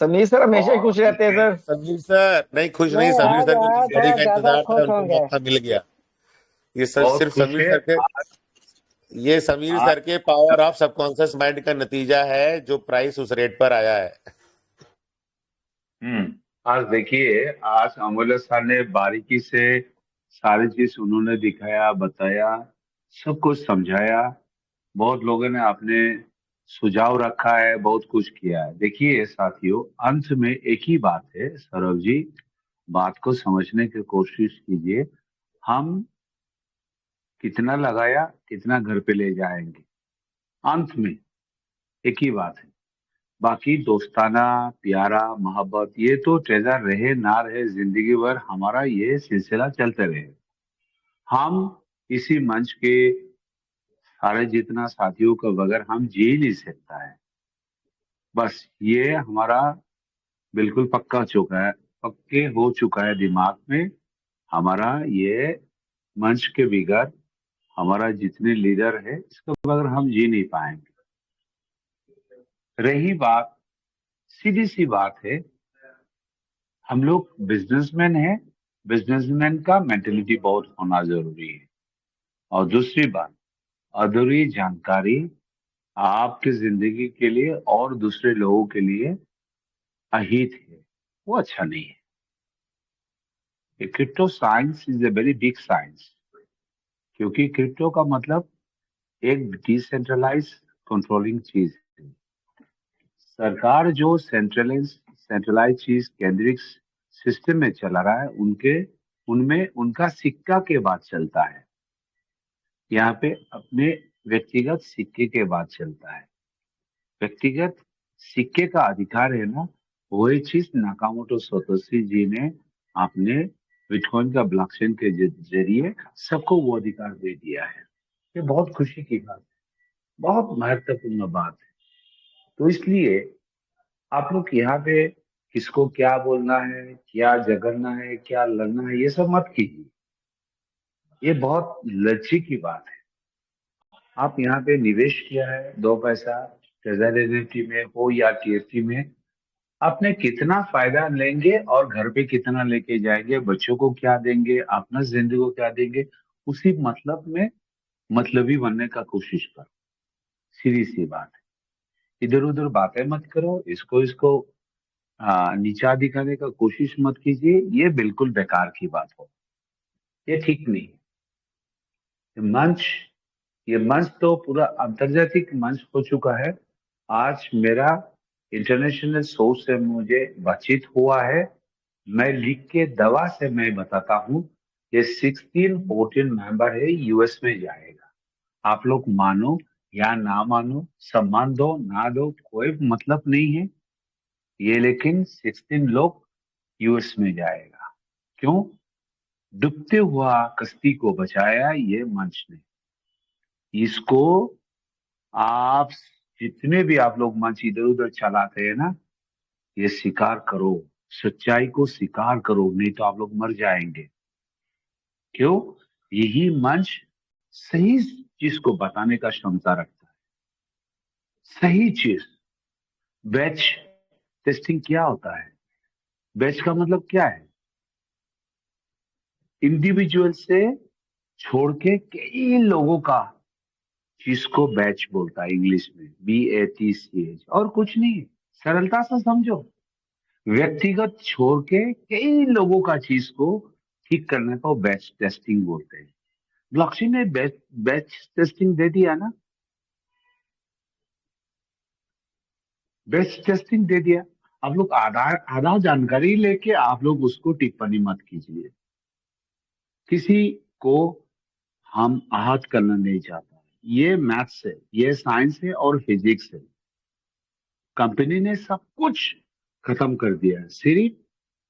Sameer sir हमेशा ही बहुत खुश रहते हैं सर। समीर सर नहीं, खुश नहीं, बहुत समीर खुश आज सर है। को तो आज गाड़ी थोड़ा का ज्यादा इंतजार था, खुश उनको होंगे। मौका मिल गया। ये सर बहुत सिर्फ खुश समीर है सर के, आज। ये समीर आज सर के पावर ऑफ सबकॉन्शियस माइंड का नतीजा है जो प्राइस उस रेट पर आया है। आज देखिए, आज अमूल्य सर ने बारीकी से सारी चीज उन्होंने दिखाया, बताया, सब कुछ समझाया। बहुत लोगों ने अपने सुझाव रखा है, बहुत कुछ किया है। देखिए साथियों, अंत में एक ही बात है सौरभ जी, बात को समझने की कोशिश कीजिए। हम कितना लगाया, कितना घर पे ले जाएंगे, अंत में एक ही बात है। बाकी दोस्ताना, प्यारा, मोहब्बत, ये तो ट्रेजर रहे ना रहे, जिंदगी भर हमारा ये सिलसिला चलते रहे। हम इसी मंच के सारे जितना साथियों का बगैर हम जी नहीं सकता है। बस ये हमारा बिल्कुल पक्का चुका है, पक्के हो चुका है दिमाग में हमारा। ये मंच के बगैर हमारा जितने लीडर है, इसके बगैर हम जी नहीं पाएंगे। रही बात, सीधी सी बात है, हम लोग बिजनेसमैन हैं। बिजनेसमैन का मेंटेलिटी बहुत होना जरूरी है। और दूसरी बात, अधूरी जानकारी आपकी जिंदगी के लिए और दूसरे लोगों के लिए अहित है, वो अच्छा नहीं है। ये crypto science is a very big science, क्योंकि क्रिप्टो का मतलब एक डिसेंट्रलाइज कंट्रोलिंग चीज है। सरकार जो सेंट्रलाइज चीज केंद्रित सिस्टम में चला रहा है, उनके उनमें उनका सिक्का के बाद चलता है। यहाँ पे अपने व्यक्तिगत सिक्के के बाद चलता है। व्यक्तिगत सिक्के का अधिकार है ना, वही चीज नाकामोटो सोतोशी जी ने अपने बिटकॉइन का ब्लॉकचेन के जरिए सबको वो अधिकार दे दिया है। ये बहुत खुशी की बात है, बहुत महत्वपूर्ण बात है। तो इसलिए आप लोग यहाँ पे किसको क्या बोलना है, क्या झगड़ना है, क्या लड़ना है, ये सब मत कीजिए। ये बहुत लज्जे की बात है। आप यहाँ पे निवेश किया है 2 पैसा, ट्रेजर में हो या टीएफटी में, आपने कितना फायदा लेंगे और घर पे कितना लेके जाएंगे, बच्चों को क्या देंगे, अपना जिंदगी को क्या देंगे, उसी मतलब में मतलबी बनने का कोशिश करो। सीधी सी बात है। इधर उधर बातें मत करो, इसको इसको नीचा दिखाने का कोशिश मत कीजिए। ये बिल्कुल बेकार की बात हो, ये ठीक नहीं है। ये मंच ये मंच तो पूरा अंतर्जातिक मंच हो चुका है। आज मेरा इंटरनेशनल सोर्स से मुझे बातचीत हुआ है। मैं लिख के दवा से मैं बताता हूँ, ये 14 मेंबर है, यूएस में जाएगा। आप लोग मानो या ना मानो, सम्मान दो ना दो, कोई मतलब नहीं है ये, लेकिन 16 लोग यूएस में जाएगा। क्यों? डूबते हुआ कश्ती को बचाया ये मंच ने। इसको आप जितने भी आप लोग मंच इधर उधर चलाते हैं ना, ये स्वीकार करो, सच्चाई को स्वीकार करो, नहीं तो आप लोग मर जाएंगे। क्यों? यही मंच सही चीज को बताने का क्षमता रखता है। सही चीज। बैच टेस्टिंग क्या होता है? बैच का मतलब क्या है? इंडिविजुअल से छोड़ के कई लोगों का चीज को बैच बोलता है इंग्लिश में, BATCH, और कुछ नहीं। सरलता से समझो, व्यक्तिगत छोड़ के कई लोगों का चीज को ठीक करने को बैच टेस्टिंग बोलते हैं। ब्लॉकचेन ने बैच टेस्टिंग दे दिया ना, बैच टेस्टिंग दे दिया। आप लोग आधा आधा जानकारी लेके आप लोग उसको टिप्पणी मत कीजिए। किसी को हम आहत करना नहीं चाहता। ये मैथ्स है, ये साइंस है और फिजिक्स है। कंपनी ने सब कुछ खत्म कर दिया है, सिर्फ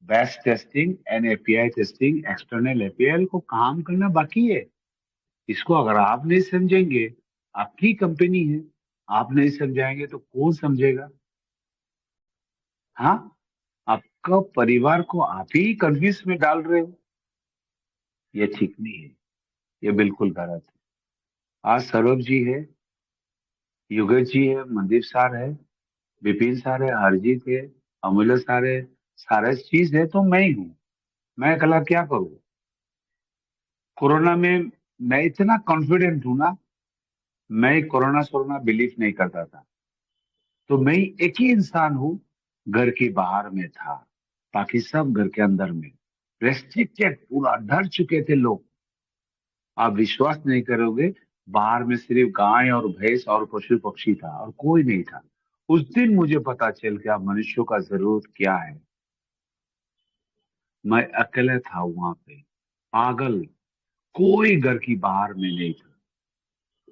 batch testing and API testing, external API को काम करना बाकी है। इसको अगर आप नहीं समझेंगे, आपकी कंपनी है, आप नहीं समझाएंगे तो कौन समझेगा? हाँ, आपका परिवार को आप ही कंफ्यूज में डाल रहे हो। ये ठीक नहीं है, ये बिल्कुल गलत है। आज सौरभ जी है, युगेश जी है, मनदीप सर है, विपिन सर है, हरजीत है, अमूल्य सारे सारे चीज है तो मैं ही हूँ। मैं अकेला क्या करूँ? कोरोना में मैं इतना कॉन्फिडेंट हूं ना, मैं कोरोना सोरोना बिलीव नहीं करता था। तो मैं एक ही इंसान हूँ, घर के बाहर में था, बाकी सब घर के अंदर में। रेस्ट्रिक्टेड, पूरा डर चुके थे लोग। आप विश्वास नहीं करोगे, बाहर में सिर्फ गाय और भैंस और पशु पक्षी था और कोई नहीं था। उस दिन मुझे पता चल गया मनुष्यों का जरूरत क्या है। मैं अकेले था वहां पे, पागल, कोई घर की बाहर में नहीं था।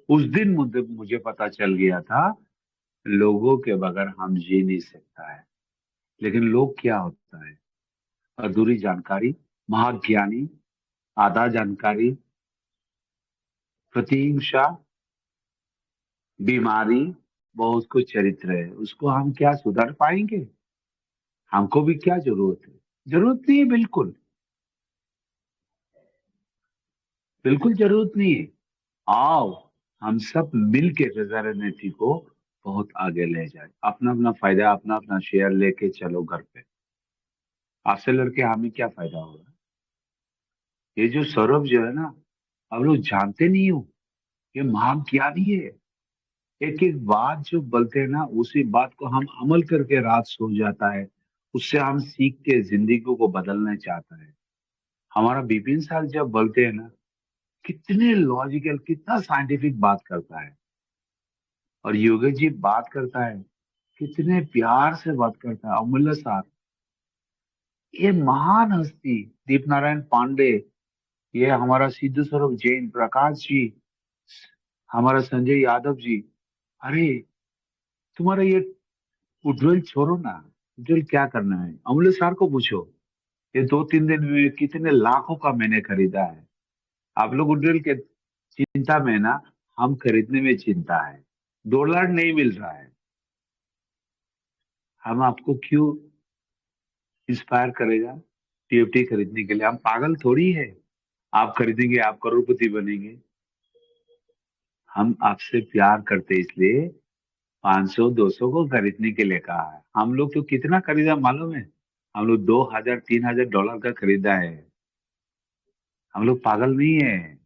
उस दिन मुझे मुझे पता चल गया था, लोगों के बगैर हम जी नहीं सकता है। लेकिन लोग क्या होता है, अधूरी जानकारी, महाज्ञानी, आधा जानकारी, प्रतिहिंसा, बीमारी, बहुत कुछ चरित्र है, उसको हम क्या सुधार पाएंगे? हमको भी क्या जरूरत है? जरूरत नहीं है, बिल्कुल। बिल्कुल जरूरत नहीं है। आओ, हम सब मिल के नीति को बहुत आगे ले जाए। अपना अपना फायदा, अपना अपना शेयर लेके चलो घर पे। आपसे लड़के हमें क्या फायदा होगा? ये जो सौरभ जो है ना, आप लोग जानते नहीं हो, ये महाज्ञानी है। एक एक बात जो बोलते हैं ना, उसी बात को हम अमल करके रात सो जाता है। उससे हम सीख के जिंदगी को बदलना चाहता है। हमारा बिपिन सर जब बोलते हैं ना, कितने लॉजिकल, कितना साइंटिफिक बात करता है। और योगेश जी बात करता है, कितने प्यार से बात करता है। अमूल्य सर, ये महान हस्ती, दीप नारायण पांडे, ये हमारा सिद्धू स्वरूप जैन, प्रकाश जी, हमारा संजय यादव जी। अरे, तुम्हारा ये उज्जवल छोड़ो ना। उज्जवल क्या करना है, अमूल्य सर को पूछो। ये 2-3 दिन में कितने लाखों का मैंने खरीदा है। आप लोग उज्जवल के चिंता में ना, हम खरीदने में चिंता है। डॉलर नहीं मिल रहा है, हम आपको क्यों इंस्पायर करेगा टीएफटी खरीदने के लिए? हम पागल थोड़ी है। आप खरीदेंगे, आप करोड़पति बनेंगे। हम आपसे प्यार करते इसलिए 500-200 को खरीदने के लिए कहा है। हम लोग तो कितना खरीदा मालूम है? हम लोग 2,000-3,000 डॉलर का खरीदा है। हम लोग पागल नहीं है।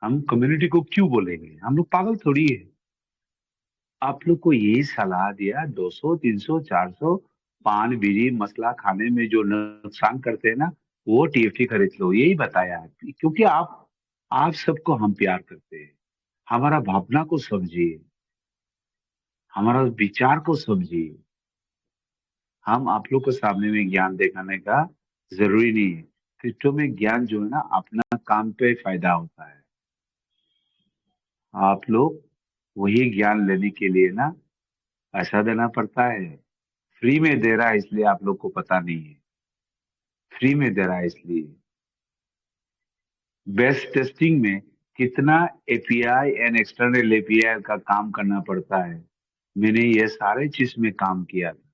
हम कम्युनिटी को क्यों बोलेंगे? हम लोग पागल थोड़ी है। आप लोग को यही सलाह दिया, 200, 300, 400 पान बीड़ी मसला खाने में जो नुकसान करते हैं ना, वो टीएफटी खरीद लो, यही बताया है। क्योंकि आप सबको हम प्यार करते हैं। हमारा भावना को समझिए, हमारा विचार को समझिए। हम आप लोग को सामने में ज्ञान दिखाने का जरूरी नहीं है। क्रिप्टो में ज्ञान जो है ना, अपना काम पे फायदा होता है। आप लोग वही ज्ञान लेने के लिए ना पैसा देना पड़ता है। फ्री में दे रहा है इसलिए आप लोग को पता नहीं है। फ्री में दे रहा है इसलिए। बेस्ट टेस्टिंग में कितना एपीआई एंड एक्सटर्नल एपीआई का काम करना पड़ता है। मैंने ये सारे चीज में काम किया था।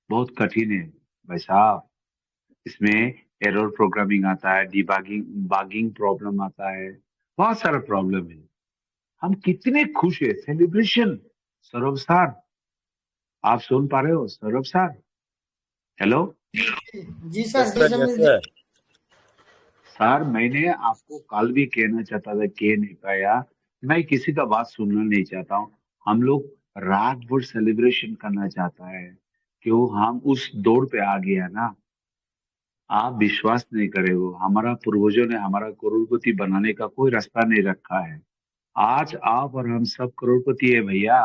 बहुत कठिन है भाई साहब। इसमें एरर प्रोग्रामिंग आता है, डिबगिंग बागिंग प्रॉब्लम आता है, बहुत सारा प्रॉब्लम है। हम कितने खुश है, सेलिब्रेशन। सौरभ सर, आप सुन पा रहे हो सौरभ सर? हेलो जी यस सर, जी sir, yes sir. Sir. Sir, मैंने आपको कल भी कहना चाहता था, कह नहीं पाया। मैं किसी का बात सुनना नहीं चाहता हूँ। हम लोग रात भर सेलिब्रेशन करना चाहता है। क्यों? हम उस दौड़ पे आ गया ना। आप विश्वास नहीं करे हो, हमारा पूर्वजों ने हमारा करोड़पति बनाने का कोई रास्ता नहीं रखा है। आज आप और हम सब करोड़पति है भैया।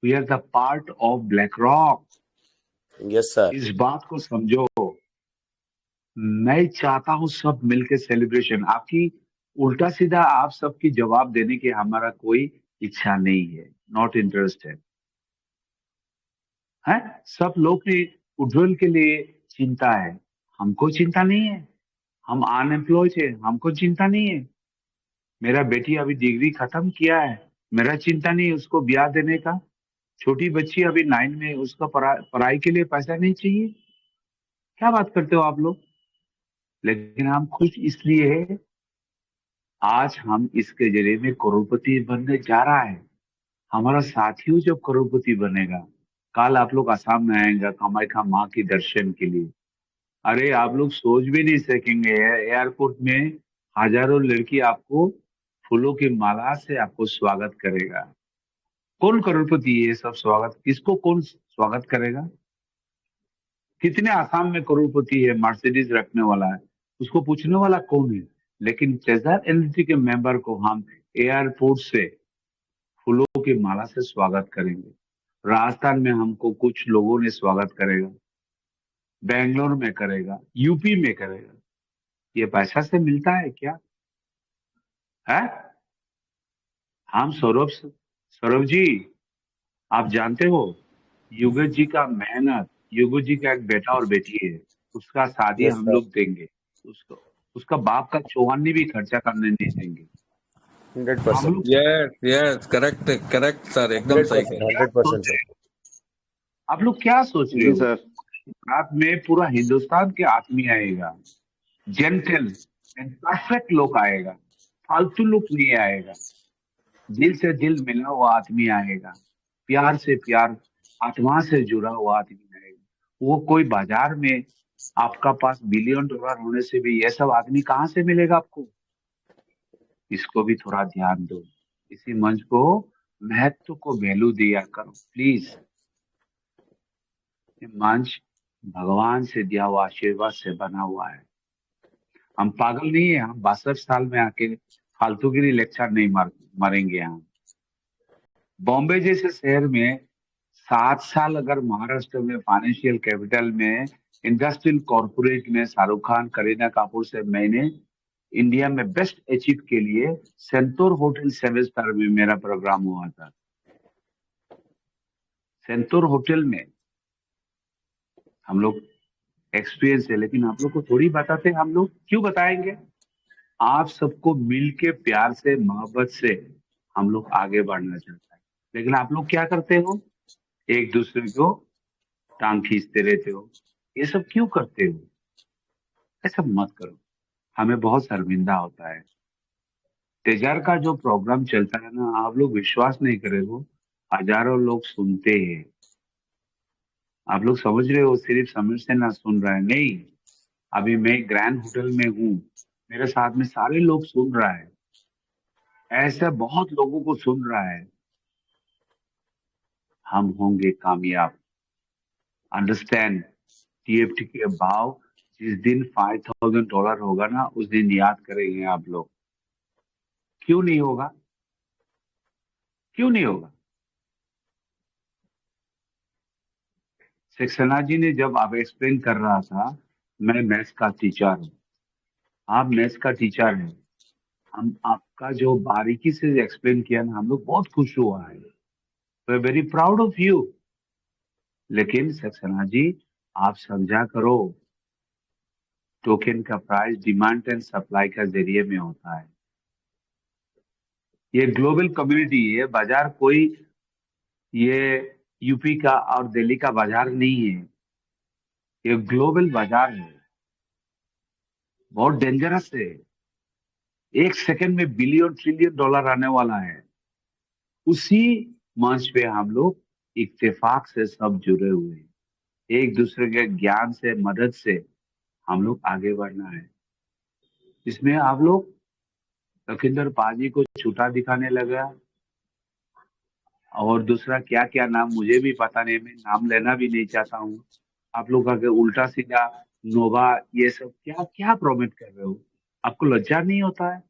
We are the part of BlackRock. Yes sir. इस बात को समझो। मैं चाहता हूं सब मिलके सेलिब्रेशन। आपकी उल्टा सीधा आप सबकी जवाब देने की हमारा कोई इच्छा नहीं है, नॉट इंटरेस्टेड है। सब लोग ने उज्जवल के लिए चिंता है, हमको चिंता नहीं है। हम अनएम्प्लॉयड है, हमको चिंता नहीं है। मेरा बेटी अभी डिग्री खत्म किया है, मेरा चिंता नहीं है उसको ब्याह देने का। छोटी बच्ची अभी 9 में, उसका पढ़ाई के लिए पैसा नहीं चाहिए। क्या बात करते हो आप लोग? लेकिन हम खुश इसलिए है, आज हम इसके जरिए में करोड़पति बनने जा रहा है। हमारा साथियों जब करोड़पति बनेगा, कल आप लोग आसाम में आएंगे कामाख्या माँ की दर्शन के लिए। अरे आप लोग सोच भी नहीं सकेंगे, एयरपोर्ट में हजारों लड़की आपको फूलों की माला से आपको स्वागत करेगा। कौन करोड़पति है ये सब स्वागत, किसको कौन स्वागत करेगा? कितने आसाम में करोड़पति है, मर्सिडीज रखने वाला है, उसको पूछने वाला कौन है? लेकिन ट्रेजर एनर्जी के मेंबर को हम एयरपोर्ट से फूलों की माला से स्वागत करेंगे। राजस्थान में हमको कुछ लोगों ने स्वागत करेगा, बेंगलोर में करेगा, यूपी में करेगा। ये पैसा से मिलता है क्या? है? हम सौरभ जी, आप जानते हो युगेश जी का मेहनत, युगेश जी का एक बेटा और बेटी है, उसका शादी यस हम सर। लोग देंगे। उसको, उसका बाप का चौहानी भी खर्चा करने नहीं देंगे। हम 100%। लोग yes yes, correct correct sir, एकदम हंड्रेड सही परसेंट कह क्या 100% सोच सर। रहे हैं? आप लोग क्या सोच रहे जी हो? सर। रात में पूरा हिंदुस्तान के आदमी आएगा, जेंटल एंड परफेक्ट लोग आएगा, फालतू लोग नहीं आएगा। दिल से दिल मिला हुआ आदमी आएगा, प्यार से प्यार, आत्मा से जुड़ा हुआ आदमी आएगा। वो कोई बाजार में आपका पास बिलियन डॉलर होने से भी ये सब आदमी कहाँ से मिलेगा आपको? इसको भी थोड़ा ध्यान दो। इसी मंच को महत्व को वैल्यू दिया करो प्लीज। ये मंच भगवान से दिया हुआ आशीर्वाद से बना हुआ है। हम पागल नहीं है, हम 62 साल में आके फालतूगिरी लेक्चर नहीं मरेंगे हम। बॉम्बे जैसे शहर में 7 साल अगर महाराष्ट्र में फाइनेंशियल कैपिटल में इंडस्ट्रियल कॉर्पोरेट में शाहरुख खान करीना कपूर से मैंने इंडिया में बेस्ट अचीव के लिए सेंतोर होटल 7 स्टार में मेरा प्रोग्राम हुआ था। सेंतोर होटल में हम लोग एक्सपीरियंस है, लेकिन आप लोग को थोड़ी बताते। हम लोग क्यों बताएंगे? आप सबको मिल के प्यार से मोहब्बत से हम लोग आगे बढ़ना चाहते हैं, लेकिन आप लोग क्या करते हो? एक दूसरे को टांग खींचते रहते हो। ये सब क्यों करते हो? ऐसा मत करो, हमें बहुत शर्मिंदा होता है। तेजार का जो प्रोग्राम चलता है ना, आप लोग विश्वास नहीं करेंगे, हजारों लोग सुनते हैं। आप लोग समझ रहे हो सिर्फ समीर से ना सुन रहा है, नहीं। अभी मैं ग्रैंड होटल में हूँ, मेरे साथ में सारे लोग सुन रहा है, ऐसे बहुत लोगों को सुन रहा है। हम होंगे कामयाब। अंडरस्टैंड? टीएफटी के भाव जिस दिन $5,000 होगा ना, उस दिन याद करेंगे आप लोग। क्यों नहीं होगा? क्यों नहीं होगा? सक्सेना जी ने जब आप एक्सप्लेन कर रहा था, मैं मैथ्स का टीचर हूँ, आप मैथ्स का टीचर हैं, हम आपका जो बारीकी से एक्सप्लेन किया ना, हम लोग बहुत खुश हुआ है। We very proud of you. लेकिन सक्सेना जी, आप समझा करो, टोकन का प्राइस डिमांड एंड सप्लाई का जरिए में होता है। ये ग्लोबल कम्युनिटी है, बाजार कोई ये यूपी का और दिल्ली का बाजार नहीं है, ये ग्लोबल बाजार है, बहुत डेंजरस है। एक सेकंड में बिलियन ट्रिलियन डॉलर आने वाला है। उसी मंच पे हम लोग इत्तेफाक से सब जुड़े हुए हैं, एक दूसरे के ज्ञान से मदद से हम लोग आगे बढ़ना है। इसमें आप लोग लखिंदर पाजी को छूटा दिखाने लगा, और दूसरा क्या क्या नाम मुझे भी पता नहीं, मैं नाम लेना भी नहीं चाहता हूँ। आप लोग आगे उल्टा सीधा नोवा ये सब क्या क्या प्रोमिट कर रहे हो? आपको लज्जा नहीं होता है?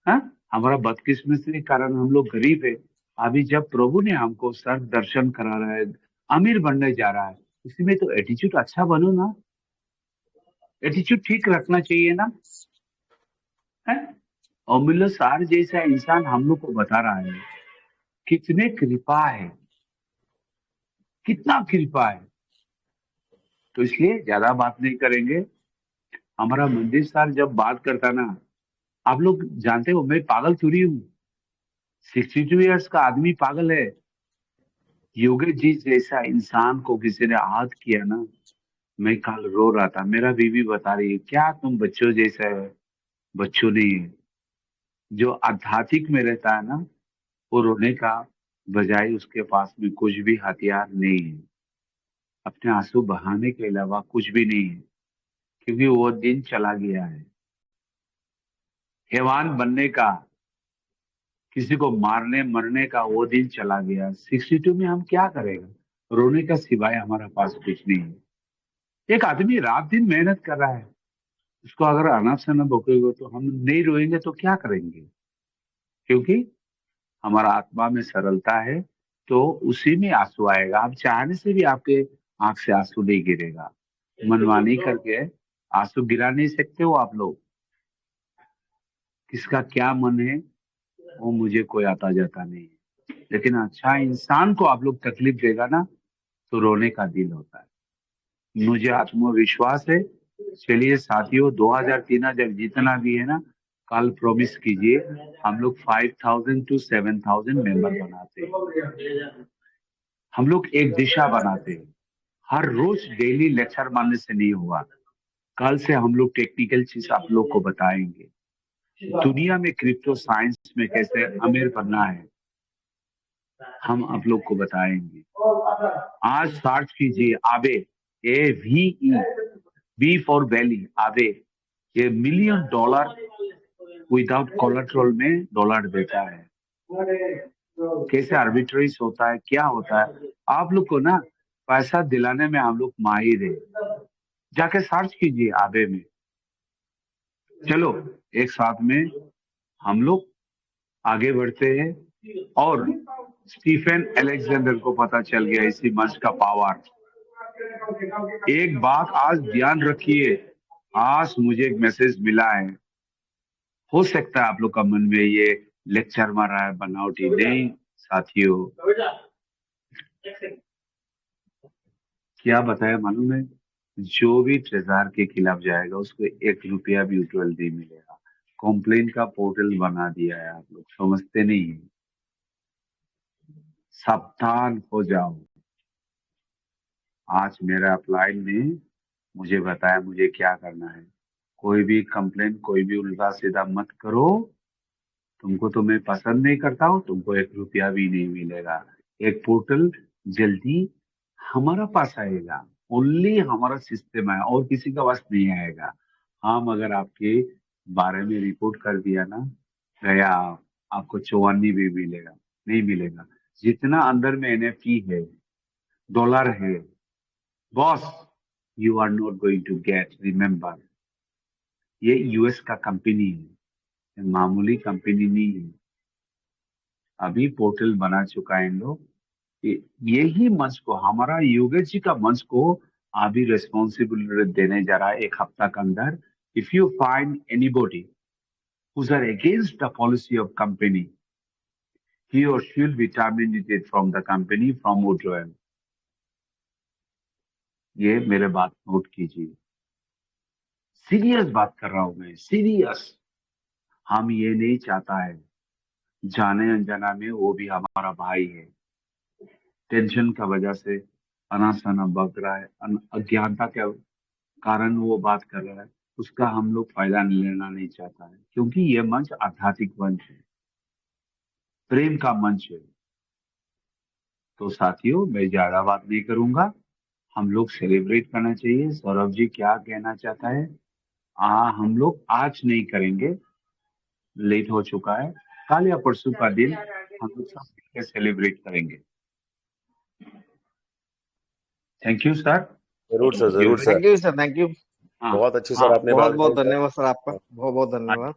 हाँ? हमारा बदकिस्मती के कारण हम लोग गरीब है। अभी जब प्रभु ने हमको सर्व दर्शन करा रहा है, अमीर बनने जा रहा है, इसमें तो एटीट्यूड अच्छा बनो ना, एटीट्यूड ठीक रखना चाहिए ना, है? अमूल्य सार जैसा इंसान हम लोग को बता रहा है कितने कृपा है, कितना कृपा है। तो इसलिए ज्यादा बात नहीं करेंगे। हमारा मंदिर सर जब बात करता ना, आप लोग जानते हो मैं पागल थोड़ी हूँ। 62 ईयर्स का आदमी पागल है? योगेश जी जैसा इंसान को किसी ने आहत किया ना, मैं कल रो रहा था, मेरा बीवी बता रही है क्या तुम बच्चों जैसा है? बच्चों नहीं है, जो आध्यात्मिक में रहता है ना, वो रोने का बजाय उसके पास में कुछ भी हथियार नहीं है, अपने आंसू बहाने के अलावा कुछ भी नहीं है, क्योंकि वो दिन चला गया है। हैवान बनने का, किसी को मारने मरने का वो दिन चला गया। 62 में हम क्या करेगा? रोने का सिवाय हमारा पास कुछ नहीं है। एक आदमी रात दिन मेहनत कर रहा है, उसको अगर अनाप शनाप बकोगे तो हम नहीं रोएंगे तो क्या करेंगे? क्योंकि हमारा आत्मा में सरलता है, तो उसी में आंसू आएगा। आप चाहने से भी आपके आंख से आंसू नहीं गिरेगा। मनमानी करके आंसू गिरा नहीं सकते हो आप लोग। किसका क्या मन है वो मुझे कोई आता जाता नहीं है, लेकिन अच्छा इंसान को आप लोग तकलीफ देगा ना तो रोने का दिल होता है। मुझे आत्मविश्वास है। चलिए साथियों, 2000 3000 जितना भी है ना, कल प्रॉमिस कीजिए हम लोग 5000 to 7000 मेंबर बनाते हैं। हम लोग एक दिशा बनाते हैं। हर रोज डेली लेक्चर मानने से नहीं होगा। कल से हम लोग टेक्निकल चीज आप लोग को बताएंगे। दुनिया में क्रिप्टो साइंस में कैसे अमीर बनना है हम आप लोग को बताएंगे। आज सर्च कीजिए आबे, AVE, बी फॉर वैली, आबे। ये $1 मिलियन विदाउट कोलेटरल में डॉलर देता है। कैसे आर्बिट्रेज होता है, क्या होता है, आप लोग को ना पैसा दिलाने में हम लोग माहिर है। जाके सर्च कीजिए आबे में। चलो एक साथ में हम लोग आगे बढ़ते हैं। और स्टीफन अलेक्जेंडर को पता चल गया इसी मंच का पावर। एक बात आज ध्यान रखिए, आज मुझे एक मैसेज मिला है। हो सकता है आप लोग का मन में ये लेक्चर मार रहा है बनावटी। नहीं साथियों, क्या बताया मालूम है? जो भी ट्रेजर के खिलाफ जाएगा उसको 1 रुपया भी विड्रॉल नहीं मिलेगा। कंप्लेन का पोर्टल बना दिया है, आप लोग समझते नहीं है। सावधान हो जाओ। आज मेरा अपलाइन ने मुझे बताया मुझे क्या करना है। कोई भी कंप्लेन, कोई भी उल्टा सीधा मत करो। तुमको तो मैं पसंद नहीं करता हूँ, तुमको 1 रुपया भी नहीं मिलेगा। एक पोर्टल जल्दी हमारा पास आएगा, ओनली हमारा सिस्टम है और किसी का पास नहीं आएगा। हम अगर आपके बारे में रिपोर्ट कर दिया ना, गया, आपको 54 भी मिलेगा, नहीं मिलेगा। जितना अंदर में NFT है, डॉलर है, boss, you are not going to get. Remember, ये US का कंपनी है, ये मामूली कंपनी नहीं है। अभी पोर्टल बना चुका है इन लोग। यही मंच को, हमारा योगेश जी का मंच को अभी रेस्पॉन्सिबिलिटी देने जा रहा है 1 हफ्ता के अंदर। If you find anybody who's are against the policy of company, he or she will be terminated from the company from withdrawal. ये मेरे बात नोट कीजिए। सीरियस बात कर रहा हूं मैं, सीरियस। हम ये नहीं चाहता है जाने अनजाना में वो भी हमारा भाई है, टेंशन का वजह से अना सना बक रहा है, अज्ञानता के कारण वो बात कर रहा है, उसका हम लोग फायदा लेना नहीं चाहता है। क्योंकि ये मंच आध्यात्मिक मंच है, प्रेम का मंच है। तो साथियों, मैं ज्यादा बात नहीं करूंगा, हम लोग सेलिब्रेट करना चाहिए। सौरभ जी क्या कहना चाहता है? हम लोग आज नहीं करेंगे, लेट हो चुका है। कल या परसों का दिन हम लोग सब मिलकर सेलिब्रेट करेंगे। Thank you sir. जरूर सर, जरूर sir. Thank you sir, thank you. हाँ बहुत अच्छी हाँ सर आपने बहुत बात बहुत कही सर। धन्यवाद सर, आपका बहुत बहुत धन्यवाद।